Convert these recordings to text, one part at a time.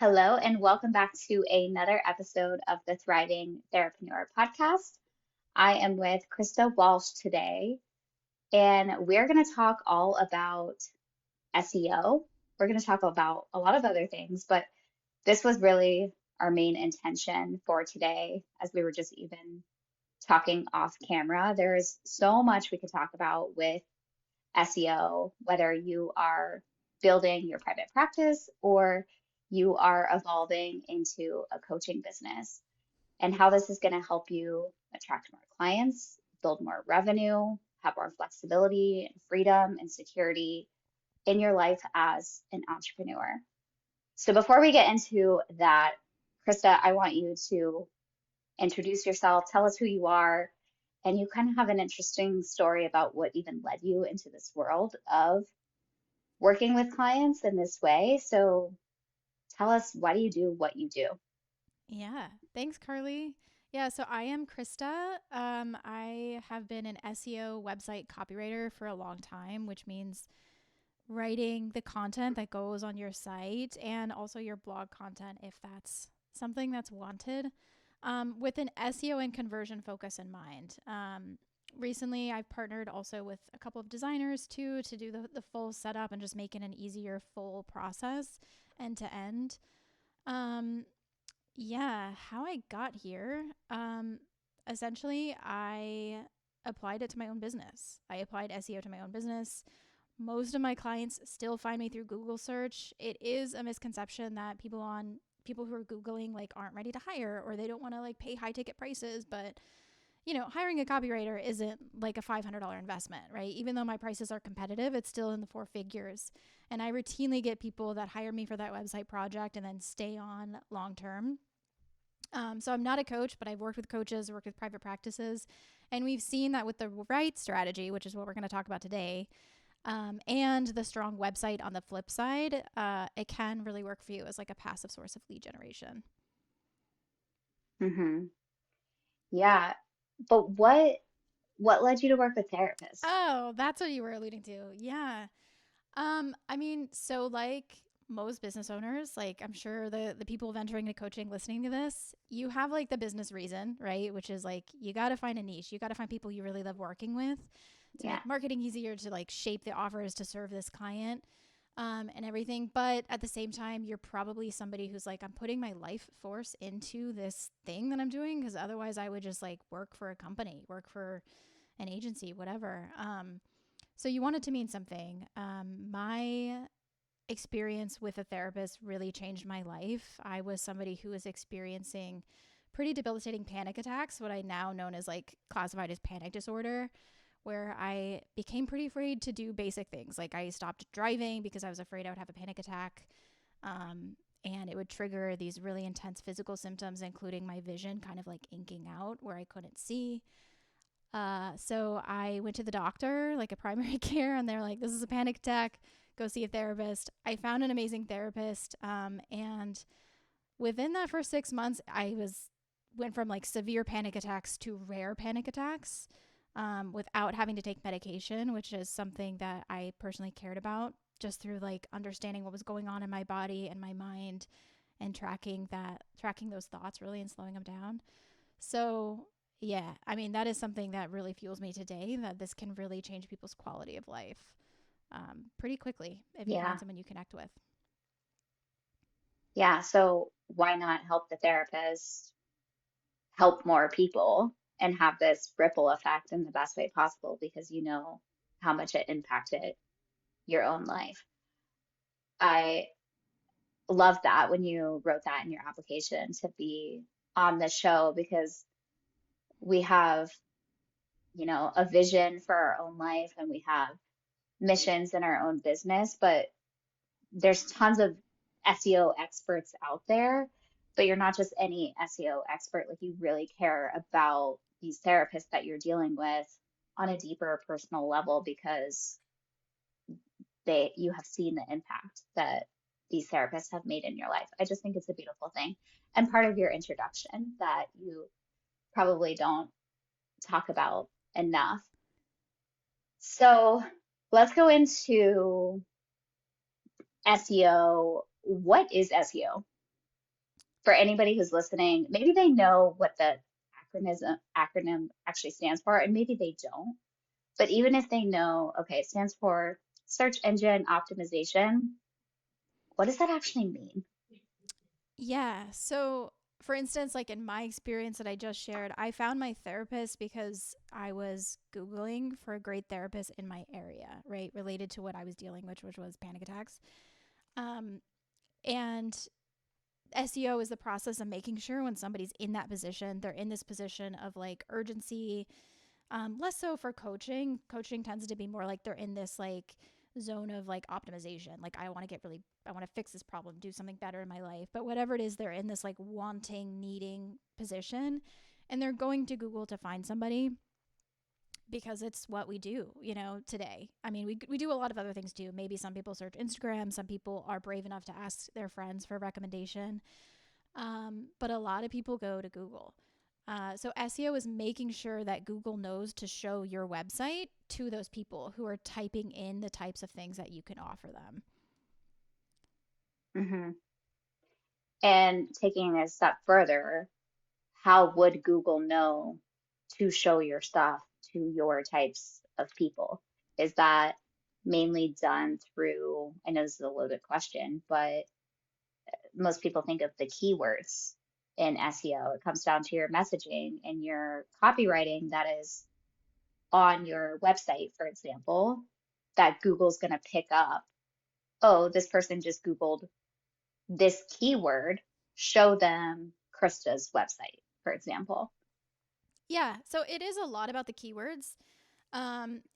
Hello, and welcome back to another episode of the Thriving Therapreneur podcast. I am with Krista Walsh today, and we're going to talk all about SEO. We're going to talk about a lot of other things, but this was really our main intention for today, as we were just even talking off camera. There is so much we could talk about with SEO, whether you are building your private practice or you are evolving into a coaching business, and how this is going to help you attract more clients, build more revenue, have more flexibility and freedom and security in your life as an entrepreneur. So before we get into that, Krista, I want you to introduce yourself, tell us who you are, and you kind of have an interesting story about what even led you into this world of working with clients in this way. So tell us, why do you do what you do? Yeah. Thanks, Carly. Yeah, so I am Krista. I have been an SEO website copywriter for a long time, which means writing the content that goes on your site and also your blog content if that's something that's wanted, with an SEO and conversion focus in mind. Recently, I've partnered also with a couple of designers too to do the full setup and just make it an easier full process end to end. Um, yeah, how I got here. Essentially, I applied it to my own business. I applied SEO to my own business. Most of my clients still find me through Google search. It is a misconception that people who are Googling like aren't ready to hire or they don't want to like pay high ticket prices, but hiring a copywriter isn't like a $500 investment, right? Even though my prices are competitive, it's still in the four figures. And I routinely get people that hire me for that website project and then stay on long term. So I'm not a coach, but I've worked with coaches, worked with private practices, and we've seen that with the right strategy, which is what we're going to talk about today, and the strong website on the flip side, it can really work for you as like a passive source of lead generation. Hmm. Yeah, but what led you to work with therapists? Oh, that's what you were alluding to. Yeah. I mean, so like most business owners, like I'm sure the people venturing into coaching listening to this, you have like the business reason, right? Which is like you got to find a niche. You got to find people you really love working with to Yeah. make marketing easier, to like shape the offers to serve this client, and everything. But at the same time, you're probably somebody who's like, I'm putting my life force into this thing that I'm doing because otherwise I would just like work for a company, work for an agency, whatever. So you want it to mean something. My experience with a therapist really changed my life. I was somebody who was experiencing pretty debilitating panic attacks, what I now known as like classified as panic disorder, where I became pretty afraid to do basic things. Like I stopped driving because I was afraid I would have a panic attack. And it would trigger these really intense physical symptoms, including my vision kind of like inking out where I couldn't see. So I went to the doctor, like a primary care, and they're like, "This is a panic attack. Go see a therapist." I found an amazing therapist, and within that first 6 months, I was went from like severe panic attacks to rare panic attacks, without having to take medication, which is something that I personally cared about, just through like understanding what was going on in my body and my mind, and tracking those thoughts really and slowing them down. So, yeah, I mean, that is something that really fuels me today, that this can really change people's quality of life, pretty quickly if you find Yeah. someone you connect with. Yeah. So why not help the therapist help more people and have this ripple effect in the best way possible because you know how much it impacted your own life. I love that when you wrote that in your application to be on the show because we have, a vision for our own life and we have missions in our own business, but there's tons of SEO experts out there, but you're not just any SEO expert. Like you really care about these therapists that you're dealing with on a deeper personal level because you have seen the impact that these therapists have made in your life. I just think it's a beautiful thing. And part of your introduction that you probably don't talk about enough. So let's go into SEO. What is SEO? for anybody who's listening, maybe they know what the acronym actually stands for, and maybe they don't. But even if they know, okay, it stands for search engine optimization, what does that actually mean? Yeah. So, for instance, like in my experience that I just shared, I found my therapist because I was Googling for a great therapist in my area, right? Related to what I was dealing with, which was panic attacks. Um, and SEO is the process of making sure when somebody's in that position, they're in this position of like urgency. Less so for coaching. Coaching tends to be more like they're in this like zone of like optimization. Like I want to fix this problem, do something better in my life. But whatever it is, they're in this like wanting, needing position, and they're going to Google to find somebody because it's what we do, today. I mean, we do a lot of other things too. Maybe some people search Instagram, some people are brave enough to ask their friends for a recommendation. But a lot of people go to Google. So SEO is making sure that Google knows to show your website to those people who are typing in the types of things that you can offer them. Hmm. And taking it a step further, how would Google know to show your stuff to your types of people? Is that mainly done through, I know this is a loaded question, but most people think of the keywords in SEO. It comes down to your messaging and your copywriting that is on your website, for example, that Google's going to pick up. Oh, this person just Googled this keyword, show them Krista's website, for example. Yeah, so it is a lot about the keywords.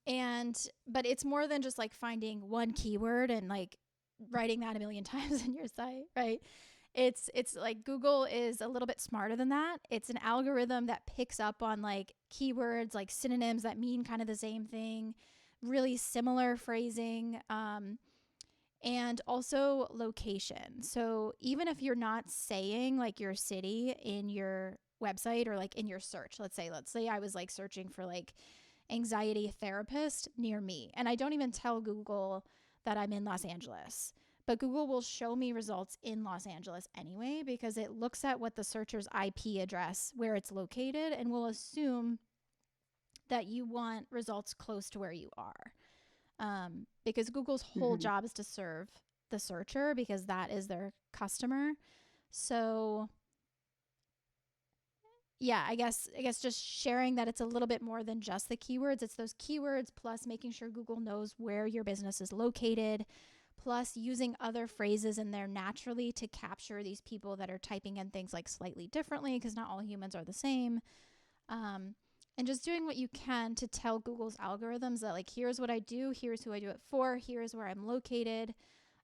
And but it's more than just like finding one keyword and like writing that a million times in your site, right? It's like Google is a little bit smarter than that. It's an algorithm that picks up on like keywords, like synonyms that mean kind of the same thing, really similar phrasing, and also location. So even if you're not saying like your city in your website or like in your search, let's say I was like searching for like anxiety therapist near me. And I don't even tell Google that I'm in Los Angeles. But Google will show me results in Los Angeles anyway because it looks at what the searcher's IP address, where it's located, and will assume that you want results close to where you are. Because Google's whole Hmm. job is to serve the searcher because that is their customer. So yeah, I guess just sharing that it's a little bit more than just the keywords. It's those keywords plus making sure Google knows where your business is located, plus using other phrases in there naturally to capture these people that are typing in things like slightly differently because not all humans are the same. Um, and just doing what you can to tell Google's algorithms that like here's what I do, here's who I do it for, here's where I'm located,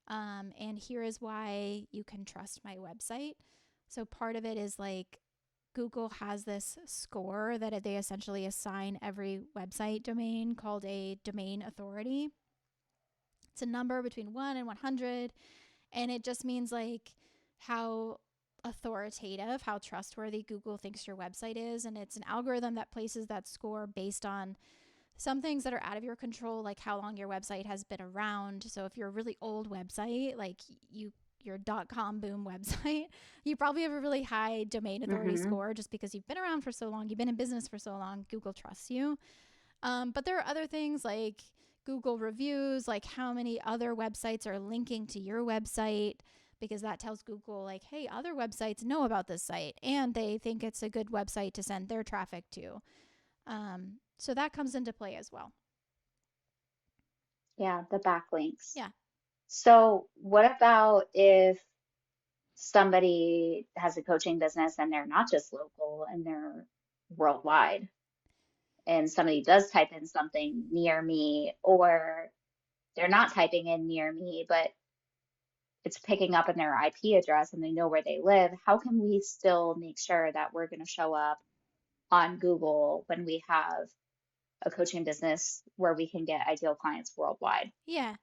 and here is why you can trust my website. So part of it is like Google has this score that they essentially assign every website domain called a domain authority. It's a number between 1 and 100, and it just means like how authoritative, how trustworthy Google thinks your website is. And it's an algorithm that places that score based on some things that are out of your control, like how long your website has been around. So if you're a really old website, like your .com boom website, you probably have a really high domain authority Hmm. score just because you've been around for so long, you've been in business for so long, Google trusts you. But there are other things like Google reviews, like how many other websites are linking to your website, because that tells Google, like, hey, other websites know about this site and they think it's a good website to send their traffic to. So that comes into play as well. Yeah, the backlinks. Yeah. So, what about if somebody has a coaching business and they're not just local and they're worldwide, and somebody does type in something near me, or they're not typing in near me, but it's picking up in their IP address and they know where they live? How can we still make sure that we're going to show up on Google when we have a coaching business where we can get ideal clients worldwide? Yeah.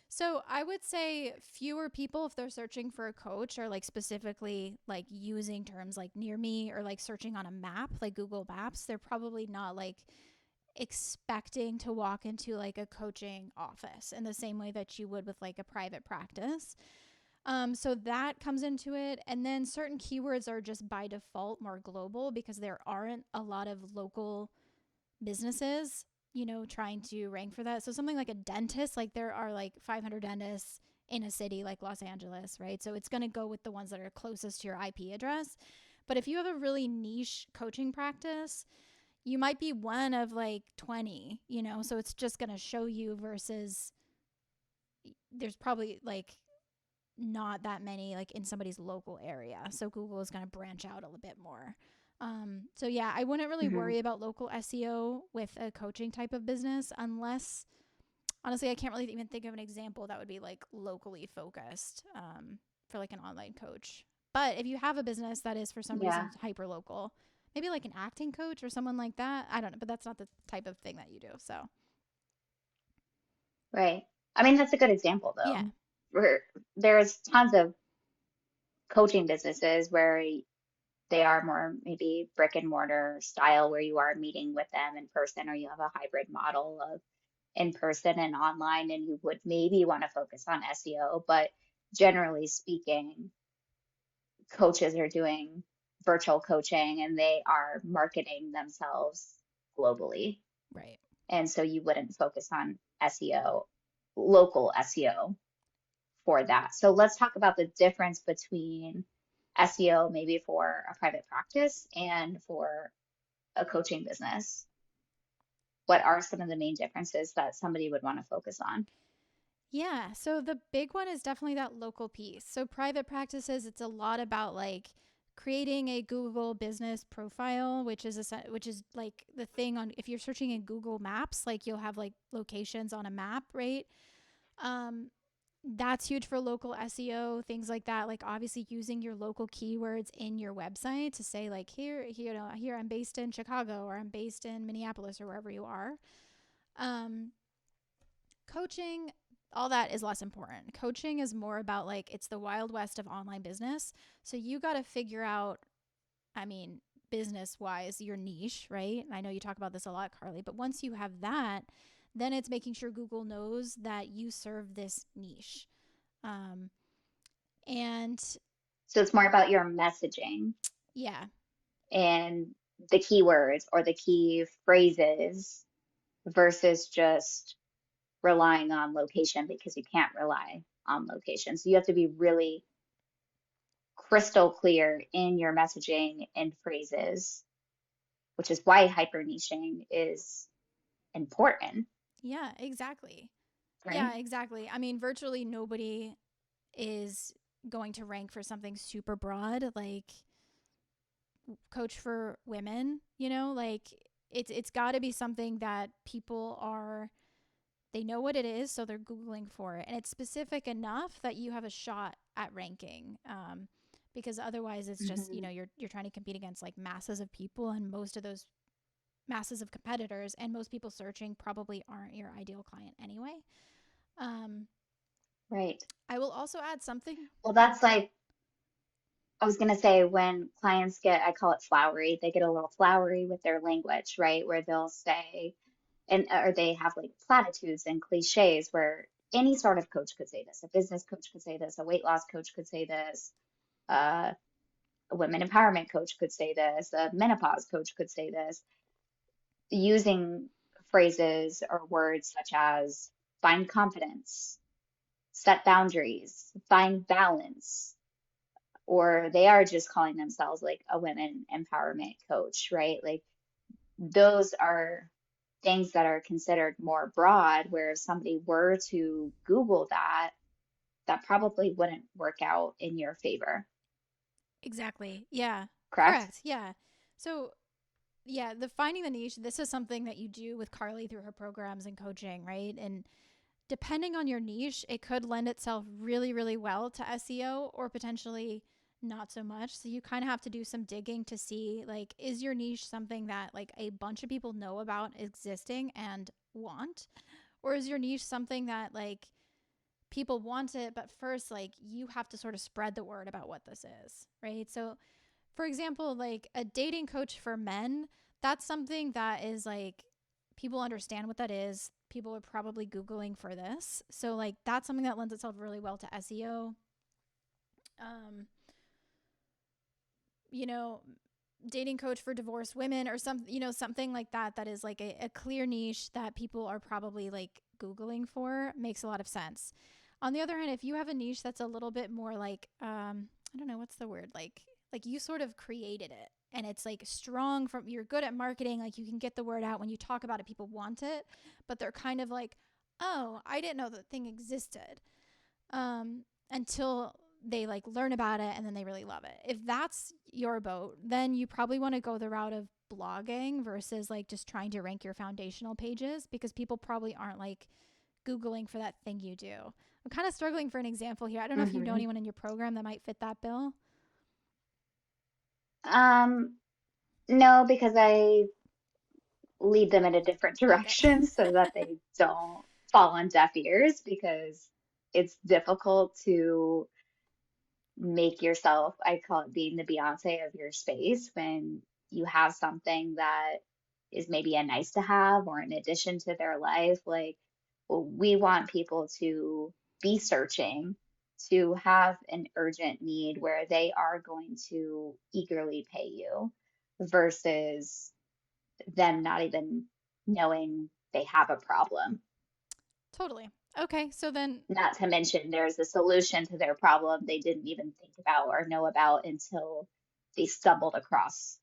So I would say fewer people, if they're searching for a coach, are like specifically like using terms like near me or like searching on a map, like Google Maps. They're probably not like expecting to walk into like a coaching office in the same way that you would with like a private practice. So that comes into it. And then certain keywords are just by default more global because there aren't a lot of local businesses, trying to rank for that. So something like a dentist, like there are like 500 dentists in a city like Los Angeles, right? So it's going to go with the ones that are closest to your IP address. But if you have a really niche coaching practice, you might be one of like 20, so it's just going to show you versus there's probably like not that many like in somebody's local area. So Google is going to branch out a little bit more. So yeah, I wouldn't really Hmm. worry about local SEO with a coaching type of business unless honestly, I can't really even think of an example that would be like locally focused for like an online coach. But if you have a business that is for some Yeah, reason hyper local, maybe like an acting coach or someone like that, I don't know, but that's not the type of thing that you do. So right. I mean, that's a good example yeah, though. Where there's tons of coaching businesses where they are more maybe brick and mortar style where you are meeting with them in person, or you have a hybrid model of in person and online, and you would maybe want to focus on SEO. But generally speaking, coaches are doing virtual coaching and they are marketing themselves globally. right. And so you wouldn't focus on SEO, local SEO for that. So let's talk about the difference between SEO maybe for a private practice and for a coaching business. What are some of the main differences that somebody would want to focus on? Yeah. So the big one is definitely that local piece. So private practices, it's a lot about like creating a Google business profile, which is like the thing on if you're searching in Google Maps, like you'll have like locations on a map, right? Um, that's huge for local SEO, things like that. Like obviously using your local keywords in your website to say like here I'm based in Chicago or I'm based in Minneapolis or wherever you are. Um, Coaching, all that is less important. Coaching is more about like it's the wild west of online business. So you got to figure out, I mean, business wise, your niche, right? And I know you talk about this a lot, Carly, but once you have that, then it's making sure Google knows that you serve this niche. Um, and So it's more about your messaging yeah, and the keywords or the key phrases versus just relying on location, because you can't rely on location. So you have to be really crystal clear in your messaging and phrases, which is why hyper niching is important, yeah, exactly. right? Yeah, exactly. I mean, virtually nobody is going to rank for something super broad like coach for women, like it's got to be something that people are they know what it is, so they're googling for it and it's specific enough that you have a shot at ranking. Because otherwise it's just Hmm. you're trying to compete against like masses of people and most of those masses of competitors and most people searching probably aren't your ideal client anyway. um, Right. I will also add something. Well, that's like, I was going to say, when clients get, I call it flowery, they get a little flowery with their language, right? Where they'll say, and or they have like platitudes and cliches where any sort of coach could say this. A business coach could say this. A weight loss coach could say this. Uh, a women empowerment coach could say this. A menopause coach could say this. Using phrases or words such as find confidence, set boundaries, find balance, or they are just calling themselves like a women empowerment coach, right? Like those are things that are considered more broad, where if somebody were to Google that, that probably wouldn't work out in your favor, Exactly. Yeah. correct? Correct. Yeah. So yeah, the finding the niche, this is something that you do with Carly through her programs and coaching, right? And depending on your niche, it could lend itself really, really well to SEO or potentially not so much. So you kind of have to do some digging to see like, is your niche something that like a bunch of people know about existing and want? Or is your niche something that like people want it, but first, like, you have to sort of spread the word about what this is, right? So for example, like a dating coach for men, that's something that is like people understand what that is. People are probably Googling for this. So, like, that's something that lends itself really well to SEO. um, you know, dating coach for divorced women or something like that, that is like a clear niche that people are probably like Googling for, makes a lot of sense. On the other hand, if you have a niche that's a little bit more like, I don't know, what's the word? Like you sort of created it and it's like strong from, you're good at marketing. Like you can get the word out when you talk about it, people want it, but they're kind of like, oh, I didn't know that thing existed. Until they like learn about it and then they really love it. If that's your boat, then you probably want to go the route of blogging versus like just trying to rank your foundational pages, because people probably aren't like Googling for that thing you do. I'm kind of struggling for an example here. I don't know if you know Mm-hmm. anyone in your program that might fit that bill. Um, no, because I lead them in a different Okay. direction so that they don't fall on deaf ears because it's difficult to make yourself, I call it being the Beyonce of your space when you have something that is maybe a nice to have or an addition to their life. Like, well, we want people to be searching, to have an urgent need where they are going to eagerly pay you versus them not even knowing they have a problem. Totally. Okay. So then, Not to mention, there's a solution to their problem they didn't even think about or know about until they stumbled across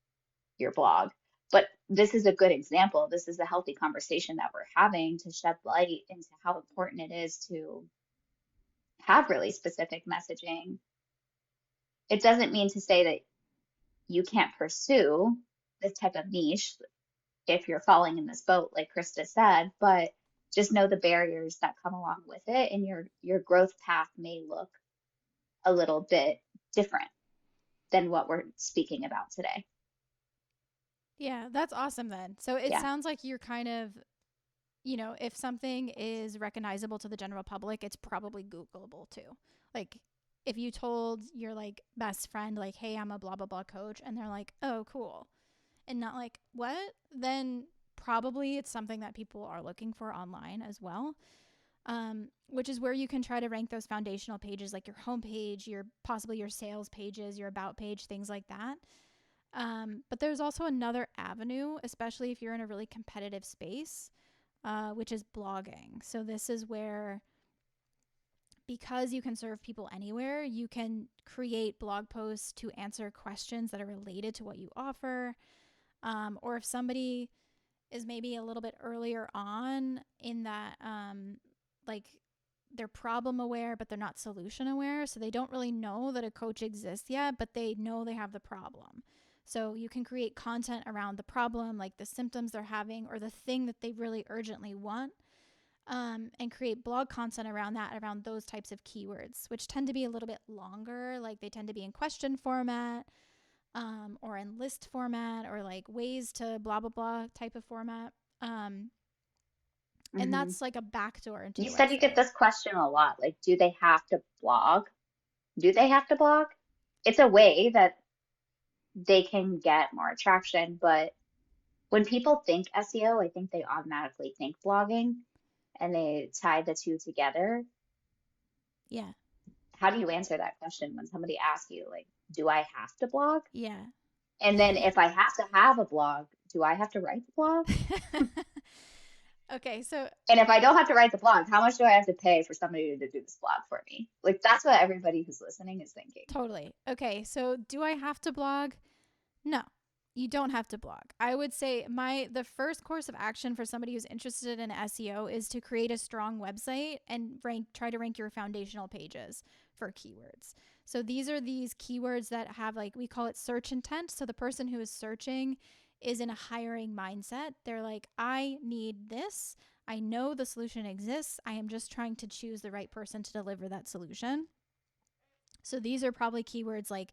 your blog. But this is a good example. This is a healthy conversation that we're having to shed light into how important it is to have really specific messaging. It doesn't mean to say that you can't pursue this type of niche if you're falling in this boat, like Krista said, but just know the barriers that come along with it, and your growth path may look a little bit different than what we're speaking about today. yeah, that's awesome then. So it Yeah. sounds like you're kind of, if something is recognizable to the general public, it's probably Googleable too. Like if you told your like best friend, like, hey, I'm a blah, blah, blah coach, and they're like, oh, cool. And not like, what? Then probably it's something that people are looking for online as well. Which is where you can try to rank those foundational pages, like your homepage, your possibly your sales pages, your about page, things like that. But there's also another avenue, especially if you're in a really competitive space, which is blogging. So this is where, because you can serve people anywhere, you can create blog posts to answer questions that are related to what you offer. Or if somebody is maybe a little bit earlier on in that, like they're problem aware, but they're not solution aware. So they don't really know that a coach exists yet, but they know they have the problem. So you can create content around the problem, like the symptoms they're having or the thing that they really urgently want, and create blog content around that, around those types of keywords, which tend to be a little bit longer. Like they tend to be in question format, or in list format, or like ways to blah, blah, blah type of format. And Hmm. that's like a backdoor into You your said you get website. this question a lot. Like, do they have to blog? Do they have to blog? It's a way that they can get more attraction, but when people think SEO, I think they automatically think blogging and they tie the two together. Yeah. How do you answer that question when somebody asks you, like, do I have to blog? Yeah. And then if I have to have a blog, do I have to write the blog? Okay, so And if I don't have to write the blog, how much do I have to pay for somebody to do this blog for me? Like, that's what everybody who's listening is thinking. totally. Okay, so do I have to blog? No. You don't have to blog. I would say the first course of action for somebody who's interested in SEO is to create a strong website and try to rank your foundational pages for keywords. So these keywords that have, like, we call it search intent. So the person who is searching is in a hiring mindset. They're like, I need this. I know the solution exists. I am just trying to choose the right person to deliver that solution. So these are probably keywords like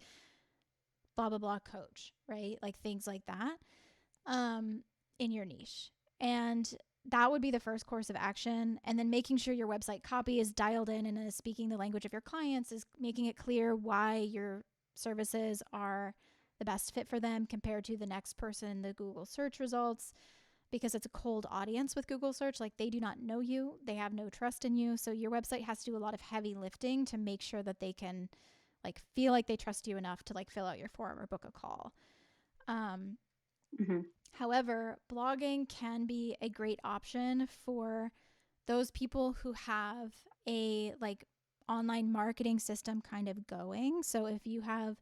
blah, blah, blah coach, right? Like things like that, um, in your niche. And that would be the first course of action. And then making sure your website copy is dialed in and is speaking the language of your clients, is making it clear why your services are the best fit for them compared to the next person in the Google search results, because it's a cold audience with Google search. Like they do not know you, they have no trust in you. So your website has to do a lot of heavy lifting to make sure that they can like feel like they trust you enough to like fill out your form or book a call. Um, Mm-hmm. However, blogging can be a great option for those people who have a like online marketing system kind of going. So if you have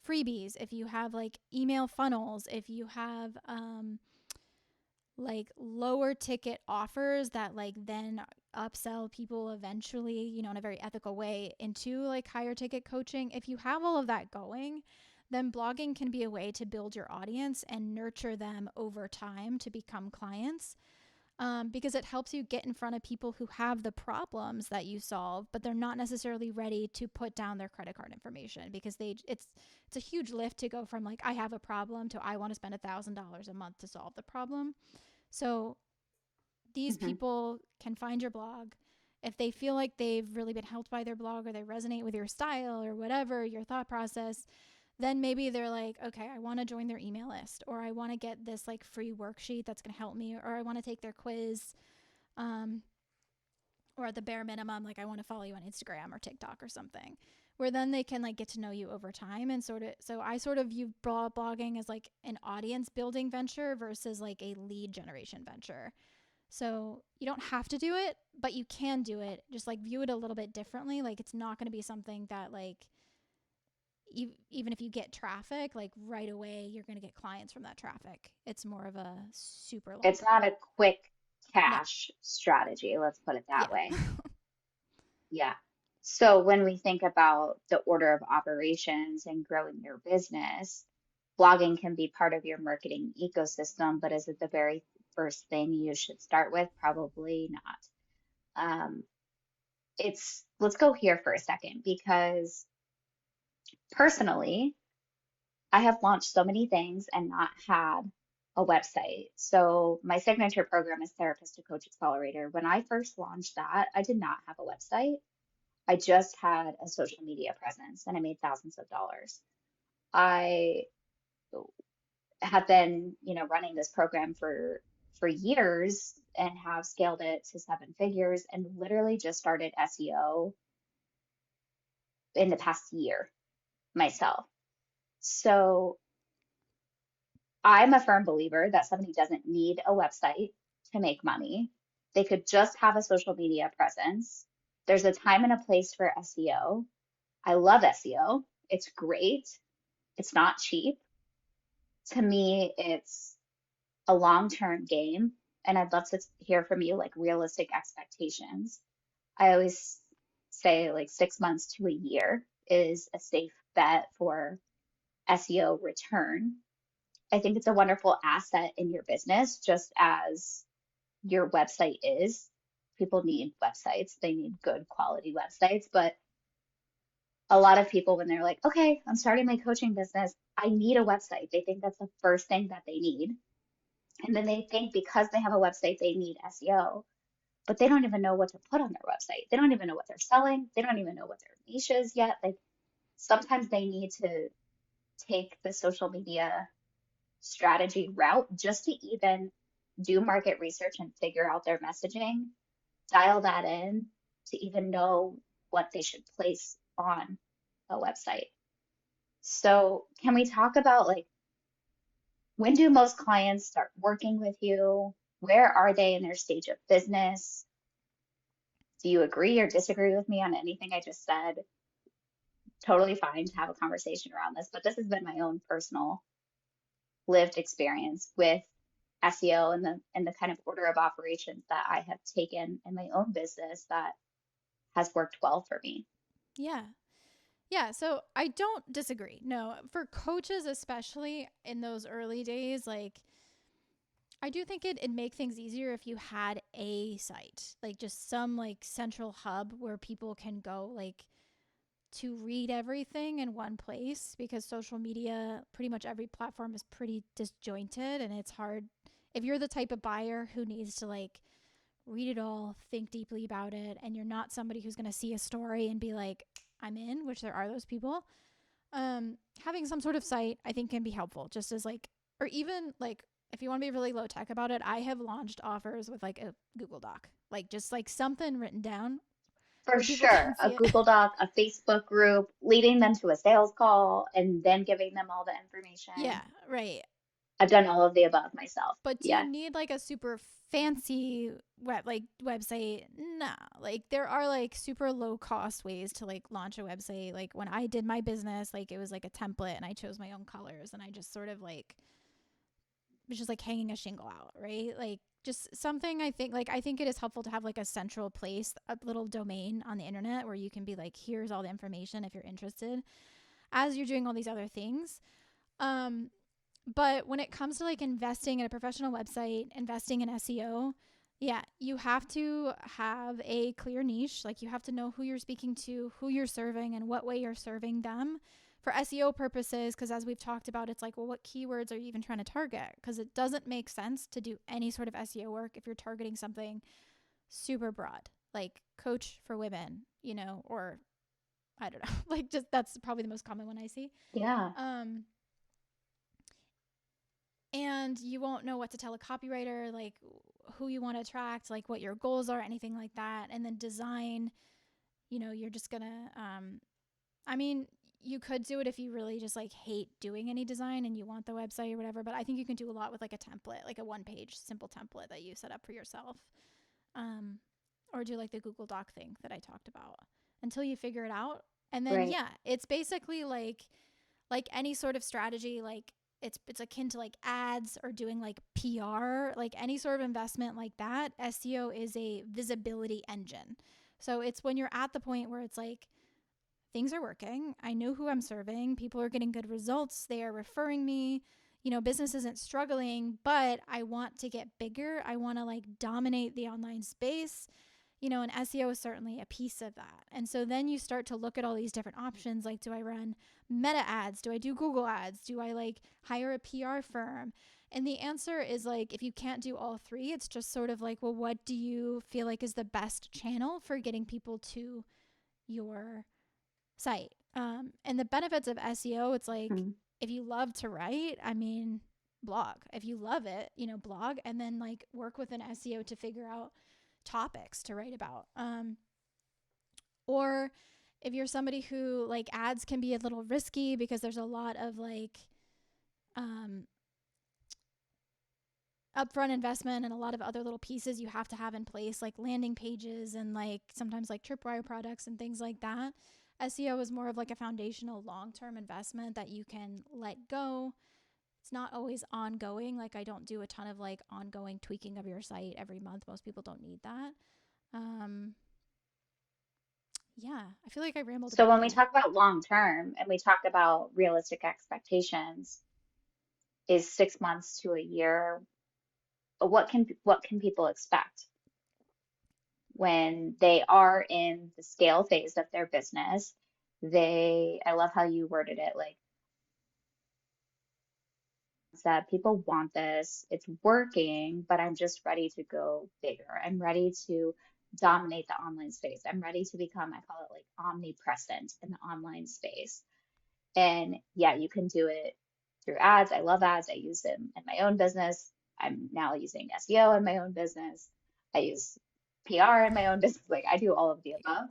freebies, if you have like email funnels, if you have like lower ticket offers that like then upsell people eventually, you know, in a very ethical way into like higher ticket coaching. If you have all of that going, then blogging can be a way to build your audience and nurture them over time to become clients. Because it helps you get in front of people who have the problems that you solve, but they're not necessarily ready to put down their credit card information because it's a huge lift to go from like I have a problem to I want to spend $1,000 a month to solve the problem. So these Mm-hmm. people can find your blog. If they feel like they've really been helped by their blog or they resonate with your style or whatever, your thought process, then maybe they're like, okay, I want to join their email list, or I want to get this like free worksheet that's going to help me, or I want to take their quiz. Um, or at the bare minimum, like I want to follow you on Instagram or TikTok or something, where then they can like get to know you over time. And sort of, so I sort of view blogging as like an audience building venture versus like a lead generation venture. So you don't have to do it, but you can do it. Just like view it a little bit differently. Like it's not going to be something that like even if you get traffic, like right away you're going to get clients from that traffic. It's more of a super long It's not term. a quick No. cash strategy, let's put it Yeah. that way. Yeah. So when we think about the order of operations and growing your business, blogging can be part of your marketing ecosystem, but is it the very first thing you should start with? Probably not. Let's go here for a second because personally, I have launched so many things and not had a website. So my signature program is Therapist to Coach Accelerator. When I first launched that, I did not have a website. I just had a social media presence and I made thousands of dollars. I have been, running this program for years and have scaled it to seven figures and literally just started SEO in the past year myself. So I'm a firm believer that somebody doesn't need a website to make money. They could just have a social media presence. There's a time and a place for SEO. I love SEO. It's great. It's not cheap. To me, it's a long-term game, and I'd love to hear from you like realistic expectations. I always say like 6 months to a year is a safe bet for SEO return. I think it's a wonderful asset in your business, just as your website is. People need websites, they need good quality websites. But a lot of people, when they're like, okay, I'm starting my coaching business, I need a website, they think that's the first thing that they need. And then they think because they have a website, they need SEO, but they don't even know what to put on their website. They don't even know what they're selling. They don't even know what their niche is yet. Like sometimes they need to take the social media strategy route just to even do market research and figure out their messaging, dial that in to even know what they should place on a website. So, can we talk about like when do most clients start working with you? Where are they in their stage of business? Do you agree or disagree with me on anything I just said? Totally fine to have a conversation around this, but this has been my own personal lived experience with SEO and the kind of order of operations that I have taken in my own business that has worked well for me. Yeah. Yeah, so I don't disagree. No, for coaches especially in those early days, like I do think it'd make things easier if you had a site, like just some like central hub where people can go like to read everything in one place, because social media, pretty much every platform is pretty disjointed and it's hard if you're the type of buyer who needs to like read it all, think deeply about it, and you're not somebody who's going to see a story and be like, I'm in, which there are those people. Having some sort of site, I think, can be helpful, just as like, or even like, if you want to be really low tech about it, I have launched offers with like a Google Doc, like just like something written down For where people sure. can A see it. Google Doc, a Facebook group, leading them to a sales call, and then giving them all the Yeah, information. right. I've done all of the above myself. But do you Yeah. need like a super fancy website? Nah. Like there are like super low cost ways to like launch a website. Like when I did my business, like it was like a template and I chose my own colors and I just sort of like was just like hanging a shingle out, right? Like just something I think it is helpful to have like a central place, a little domain on the internet where you can be like, here's all the information if you're interested as you're doing all these other things. Um, but when it comes to like investing in a professional website, investing in SEO, yeah, you have to have a clear niche. Like you have to know who you're speaking to, who you're serving, and what way you're serving them for SEO purposes. Because as we've talked about, it's like, well, what keywords are you even trying to target? Because it doesn't make sense to do any sort of SEO work if you're targeting something super broad, like coach for women, or I don't know, like just that's probably the most common one I see. Yeah. Um, and you won't know what to tell a copywriter, like who you want to attract, like what your goals are, anything like that. And then design, you're just gonna I mean, you could do it if you really just like hate doing any design and you want the website or whatever, but I think you can do a lot with like a template, like a one page simple template that you set up for yourself. um or do like the Google Doc thing that I talked about until you figure it out. And then Right. yeah, it's basically like any sort of strategy, like it's akin to like ads or doing like PR, like any sort of investment like that. SEO is a visibility engine. So it's when you're at the point where it's like things are working, I know who I'm serving, people are getting good results, they are referring me, business isn't struggling, but I want to get bigger. I want to like dominate the online space, and SEO is certainly a piece of that. And so then you start to look at all these different options, like, do I run Meta ads? Do I do Google ads? Do I like hire a PR firm? And the answer is like, if you can't do all three, it's just sort of like, well, what do you feel like is the best channel for getting people to your site? And the benefits of SEO, it's like, Mm. if you love to write, I mean, blog. If you love it, blog, and then like work with an SEO to figure out topics to write about. Or if you're somebody who like ads can be a little risky because there's a lot of like um, upfront investment and a lot of other little pieces you have to have in place, like landing pages and like sometimes like tripwire products and things like that. SEO is more of like a foundational long-term investment that you can let go. It's not always ongoing. Like I don't do a ton of like ongoing tweaking of your site every month. Most people don't need that. Um, yeah, I feel like I rambled a So bit when we there. talk about long term and we talk about realistic expectations, is 6 months to a year, what can people expect when they are in the scale phase of their business? I love how you worded it, like that people want this, it's working, but I'm just ready to go bigger. I'm ready to dominate the online space. I'm ready to become, I call it like omnipresent in the online space. And yeah, you can do it through ads. I love ads. I use them in my own business. I'm now using SEO in my own business. I use PR in my own business. Like I do all of the above.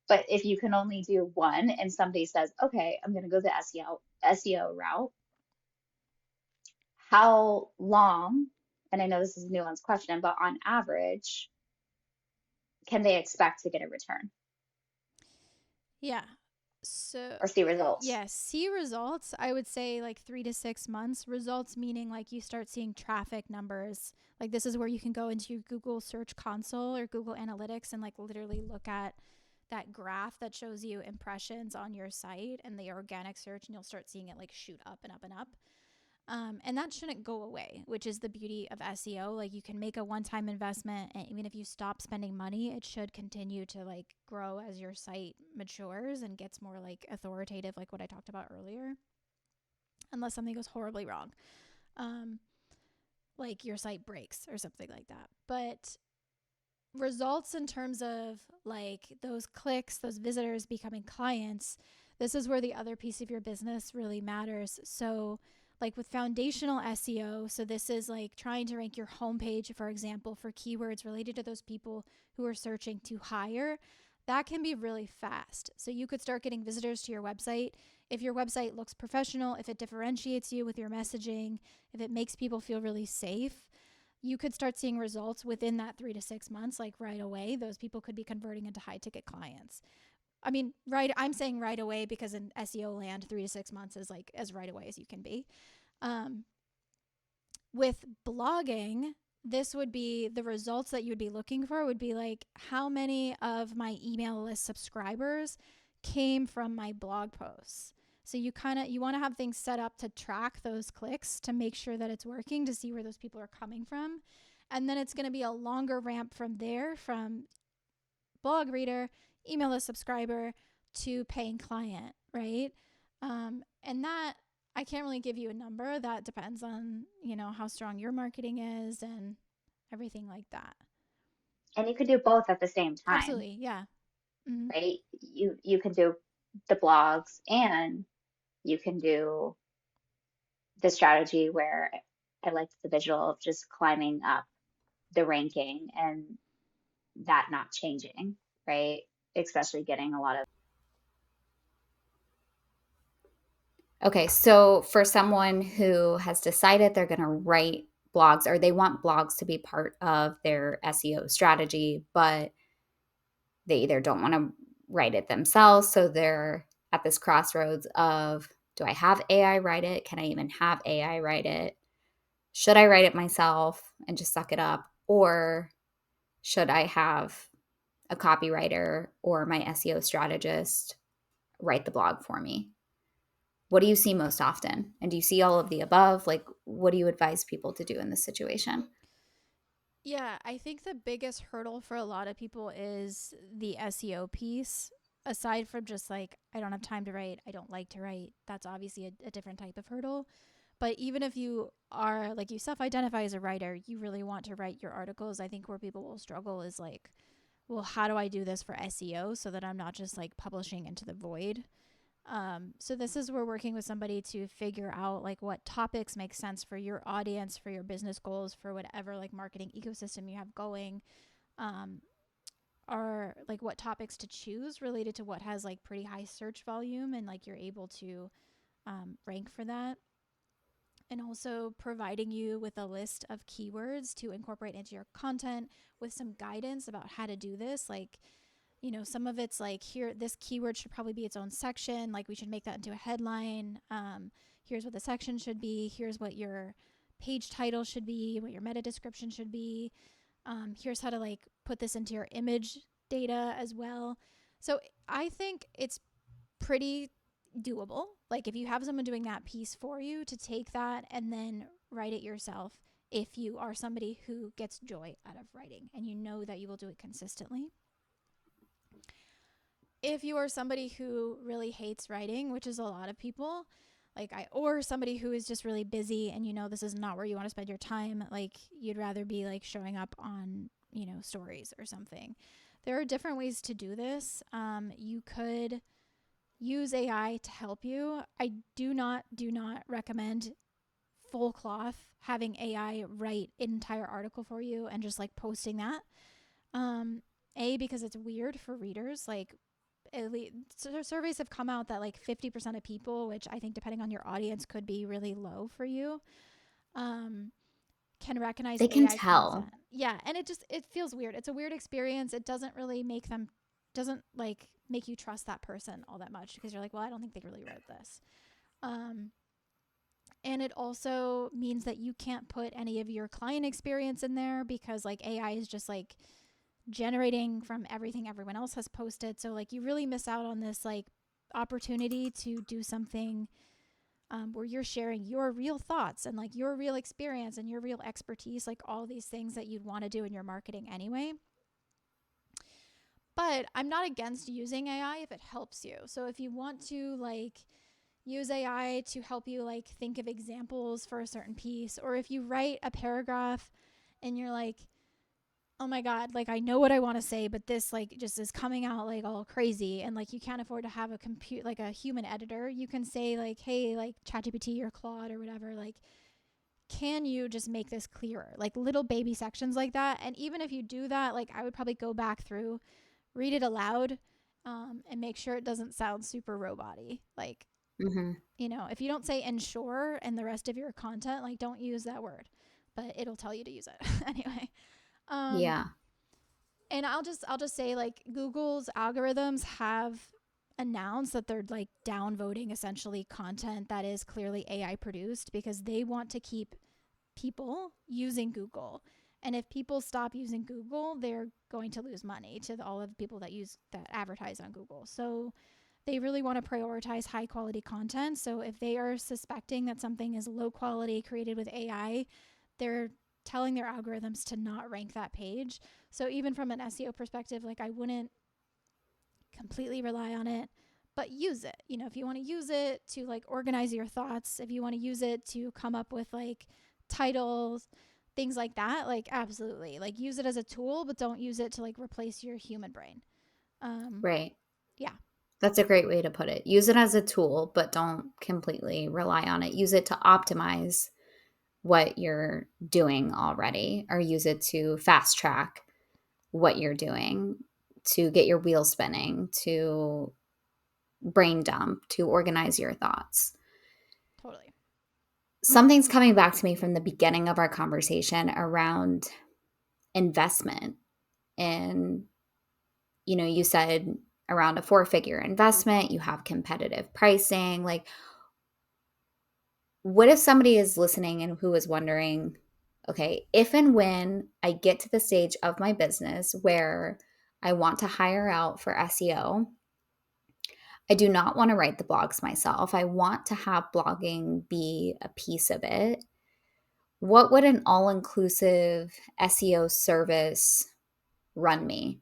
But if you can only do one and somebody says, okay, I'm going to go the SEO route, how long, and I know this is a nuanced question, but on average, can they expect to get a return Yeah. So, or see results? yeah, see results. I would say like 3 to 6 months. Results meaning like you start seeing traffic numbers. Like this is where you can go into your Google Search Console or Google Analytics and like literally look at that graph that shows you impressions on your site and the organic search, and you'll start seeing it like shoot up and up and up. And that shouldn't go away, which is the beauty of SEO. Like you can make a one-time investment, and even if you stop spending money, it should continue to like grow as your site matures and gets more like authoritative, like what I talked about earlier, unless something goes horribly wrong, um, like your site breaks or something like that. But results in terms of like those clicks, those visitors becoming clients, this is where the other piece of your business really matters. So, like with foundational SEO, so this is like trying to rank your homepage, for example, for keywords related to those people who are searching to hire. that can be really fast. So you could start getting visitors to your website. If your website looks professional, if it differentiates you with your messaging, if it makes people feel really safe, you could start seeing results within that 3 to 6 months, like right away. Those people could be converting into high ticket clients. I mean, I'm saying right away because in SEO land, 3 to 6 months is like as right away as you can be. With blogging, this would be the results that you would be looking for would be like how many of my email list subscribers came from my blog posts. So you want to have things set up to track those clicks to make sure that it's working, to see where those people are coming from. And then it's going to be a longer ramp from there, from blog reader, email list subscriber to paying client, right? And that, I can't really give you a number. That depends on, how strong your marketing is and everything like that. And you can do both at the same time, Absolutely. Yeah. Mm-hmm. right? You can do the blogs and you can do the strategy where I like the visual of just climbing up the ranking and that not changing, right? Especially getting a lot of. Okay, so for someone who has decided they're going to write blogs or they want blogs to be part of their SEO strategy, but they either don't want to write it themselves, so they're at this crossroads of, do I have AI write it? Can I even have AI write it? Should I write it myself and just suck it up? Or should I have a copywriter or my SEO strategist write the blog for me? What do you see most often? And do you see all of the above? Like, what do you advise people to do in this situation? Yeah, I think the biggest hurdle for a lot of people is the SEO piece. Aside from just like, I don't have time to write, I don't like to write, that's obviously a different type of hurdle. But even if you are, like, you self identify as a writer, you really want to write your articles, I think where people will struggle is like, well, how do I do this for SEO so that I'm not just like publishing into the void? So this is where working with somebody to figure out like what topics make sense for your audience, for your business goals, for whatever like marketing ecosystem you have going, um, are like what topics to choose related to what has like pretty high search volume and like you're able to rank for that. And also providing you with a list of keywords to incorporate into your content with some guidance about how to do this. Like, some of it's like, here, this keyword should probably be its own section. Like, we should make that into a headline. Here's what the section should be. Here's what your page title should be, what your meta description should be. Here's how to like put this into your image data as well. So I think it's pretty doable. Like, if you have someone doing that piece for you, to take that and then write it yourself, if you are somebody who gets joy out of writing and you know that you will do it consistently. If you are somebody who really hates writing, which is a lot of people, or somebody who is just really busy and this is not where you want to spend your time, like you'd rather be like showing up on, stories or something. There are different ways to do this. You could use AI to help you. I do not recommend full cloth having AI write an entire article for you and just like posting that. Because it's weird for readers. Like, surveys have come out that like 50% of people, which I think depending on your audience could be really low for you, can recognize They can AI tell. content. Yeah, and it feels weird. It's a weird experience. It doesn't really doesn't like make you trust that person all that much because you're like, well, I don't think they really wrote this. And it also means that you can't put any of your client experience in there because like AI is just like generating from everything everyone else has posted. So like you really miss out on this like opportunity to do something where you're sharing your real thoughts and like your real experience and your real expertise, like all these things that you'd want to do in your marketing anyway. But I'm not against using AI if it helps you. So if you want to like use AI to help you like think of examples for a certain piece, or if you write a paragraph and you're like, oh my God, like I know what I want to say, but this like just is coming out like all crazy. And like you can't afford to have like a human editor. You can say like, hey, like ChatGPT or Claude or whatever, like, can you just make this clearer? Like little baby sections like that. And even if you do that, like I would probably go back through, read it aloud, and make sure it doesn't sound super robot-y. Like, Mm-hmm. if you don't say ensure and the rest of your content, like, don't use that word, but it'll tell you to use it anyway. Um, Yeah. and I'll just say, like, Google's algorithms have announced that they're like downvoting essentially content that is clearly AI produced because they want to keep people using Google. And if people stop using Google, they're going to lose money to all of the people that advertise on Google. So they really want to prioritize high quality content. So if they are suspecting that something is low quality created with AI, they're telling their algorithms to not rank that page. So even from an SEO perspective, like, I wouldn't completely rely on it, but use it. If you want to use it to like organize your thoughts, if you want to use it to come up with like titles, things like that, like, absolutely. Like, use it as a tool, but don't use it to like replace your human brain. Um Right. yeah. That's a great way to put it. Use it as a tool, but don't completely rely on it. Use it to optimize what you're doing already, or use it to fast track what you're doing, to get your wheels spinning, to brain dump, to organize your thoughts. Totally. Something's coming back to me from the beginning of our conversation around investment. And, you said around a 4-figure investment, you have competitive pricing. Like, what if somebody is listening and who is wondering, okay, if and when I get to the stage of my business where I want to hire out for SEO, I do not want to write the blogs myself. I want to have blogging be a piece of it. What would an all inclusive SEO service run me?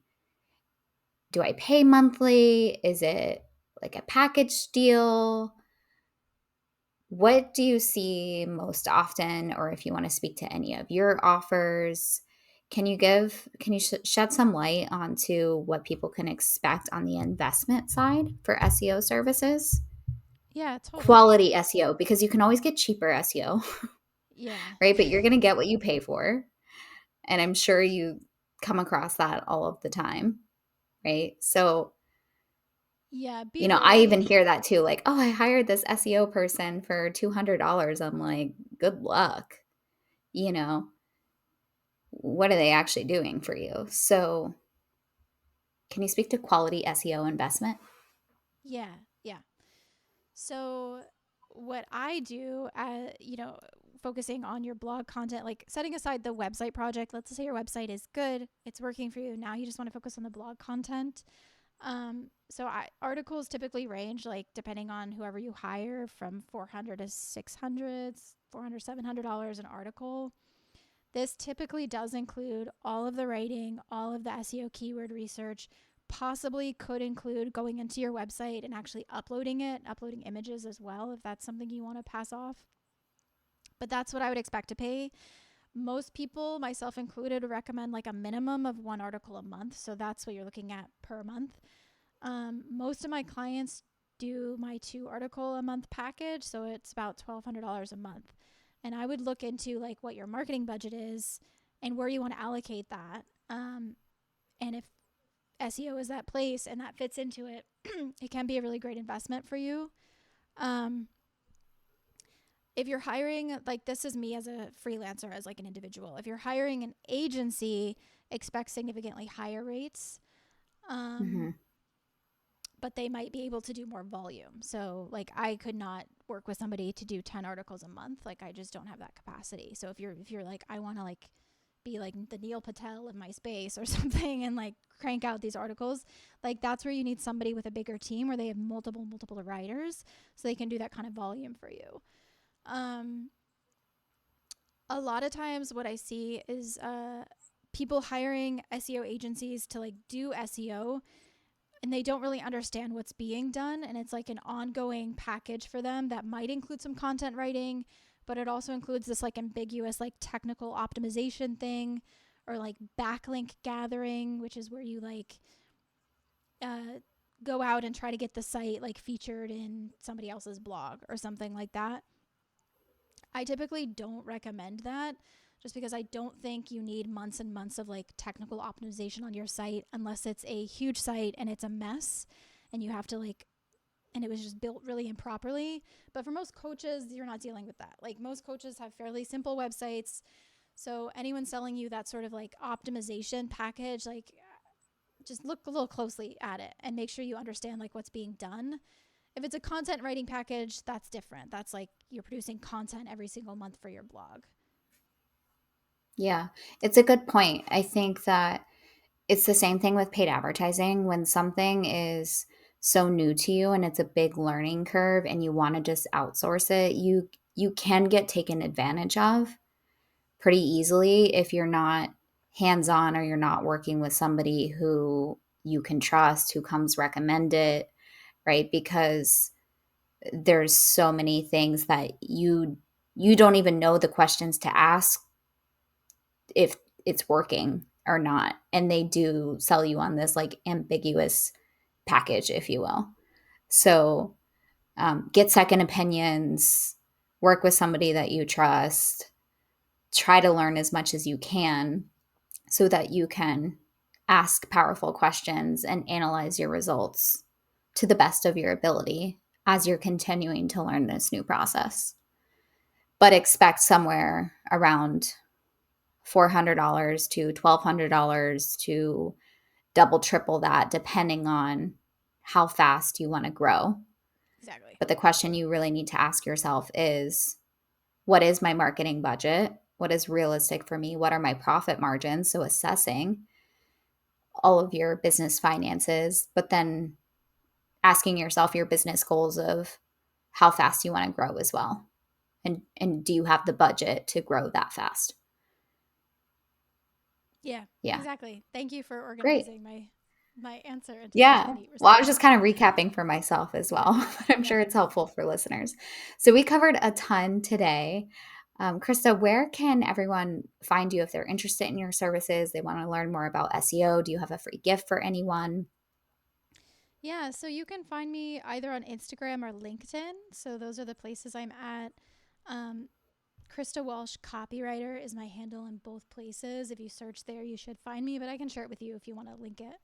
Do I pay monthly? Is it like a package deal? What do you see most often, or if you want to speak to any of your offers, can you shed some light onto what people can expect on the investment side for SEO services? Yeah, totally. Quality SEO, because you can always get cheaper SEO, Yeah. right? But you're going to get what you pay for. And I'm sure you come across that all of the time, right? So, Yeah, be I even wary. hear that too, like, oh, I hired this SEO person for $200. I'm like, good luck. You know, what are they actually doing for you? So, can you speak to quality SEO investment? Yeah. Yeah. So what I do, focusing on your blog content, like setting aside the website project, let's say your website is good, it's working for you. Now you just want to focus on the blog content. Articles typically range, like, depending on whoever you hire, from 400 to 600, $700 an article. This typically does include all of the writing, all of the SEO keyword research, possibly could include going into your website and actually uploading images as well, if that's something you want to pass off. But that's what I would expect to pay. Most people, myself included, recommend like a minimum of one article a month. So that's what you're looking at per month. Most of my clients do my 2 article a month package. So it's about $1,200 a month. And I would look into like what your marketing budget is and where you want to allocate that. And if SEO is that place and that fits into it, it can be a really great investment for you. Um, if you're hiring, like, this is me as a freelancer, as like an individual. If you're hiring an agency, expect significantly higher rates. Mm-hmm. Um, but they might be able to do more volume. So like, I could not work with somebody to do 10 articles a month. Like, I just don't have that capacity. So if you're like, I want to like be like the Neil Patel of my space or something and like crank out these articles, like, that's where you need somebody with a bigger team where they have multiple writers so they can do that kind of volume for you. Um, a lot of times what I see is people hiring SEO agencies to like do SEO, and they don't really understand what's being done, and it's like an ongoing package for them that might include some content writing, but it also includes this like ambiguous like technical optimization thing, or like backlink gathering, which is where you like uh, go out and try to get the site like featured in somebody else's blog or something like that. I typically don't recommend that. just because I don't think you need months and months of like technical optimization on your site unless it's a huge site and it's a mess and you have to like, and it was just built really improperly. But for most coaches, you're not dealing with that. Like most coaches have fairly simple websites. So anyone selling you that sort of like optimization package, like just look a little closely at it and make sure you understand like what's being done. If it's a content writing package, that's different. That's like you're producing content every single month for your blog. Yeah, it's a good point. I think that it's the same thing with paid advertising. When something is so new to you and it's a big learning curve and you want to just outsource it, you can get taken advantage of pretty easily if you're not hands-on or you're not working with somebody who you can trust, who comes recommended, right? Because there's so many things that you don't even know the questions to ask if it's working or not. And they do sell you on this like ambiguous package, if you will. So get second opinions, work with somebody that you trust, try to learn as much as you can so that you can ask powerful questions and analyze your results to the best of your ability as you're continuing to learn this new process. But expect somewhere around $400 to $1,200 to double, triple that, depending on how fast you want to grow. Exactly. But the question you really need to ask yourself is, what is my marketing budget? What is realistic for me? What are my profit margins? So assessing all of your business finances, but then asking yourself your business goals of how fast you want to grow as well. And do you have the budget to grow that fast? Yeah, Yeah. exactly. Thank you for Great. organizing my answer into such a Yeah. neat Well, I was response. just kind of recapping for myself as Yeah, well, but I'm yeah. sure it's helpful for listeners. So we covered a ton today. Krista, where can everyone find you if they're interested in your services? They want to learn more about SEO. Do you have a free gift for anyone? Yeah, so you can find me either on Instagram or LinkedIn. So those are the places I'm at. Um, Krista Walsh Copywriter is my handle in both places. If you search there, you should find me, but I can share it with you if you want to link it.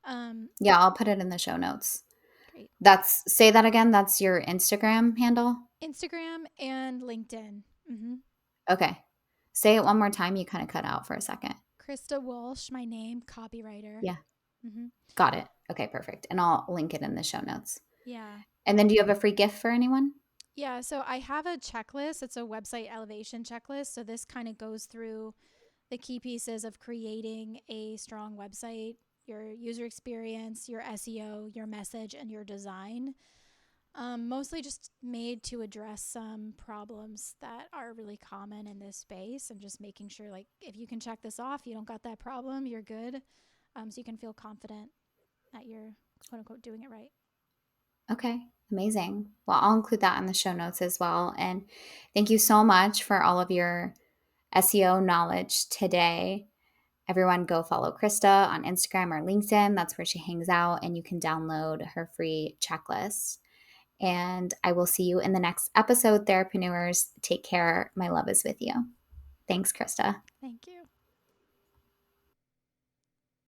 Um, Yeah, I'll put it in the show notes. Great. Say that again. That's your Instagram handle? Instagram and LinkedIn. Mm-hmm. Okay. Say it one more time. You kind of cut out for a second. Krista Walsh, my name, copywriter. Yeah. Mm-hmm. Got it. Okay, perfect. And I'll link it in the show notes. Yeah. And then do you have a free gift for anyone? Yeah, so I have a checklist. It's a website elevation checklist. So this kind of goes through the key pieces of creating a strong website, your user experience, your SEO, your message, and your design. Mostly just made to address some problems that are really common in this space and just making sure, like, if you can check this off, you don't got that problem, you're good. So you can feel confident that you're quote unquote doing it right. Okay, amazing. Well, I'll include that in the show notes as well. And thank you so much for all of your SEO knowledge today. Everyone, go follow Krista on Instagram or LinkedIn. That's where she hangs out, and you can download her free checklist. And I will see you in the next episode, Therapreneurs. Take care. My love is with you. Thanks, Krista. Thank you.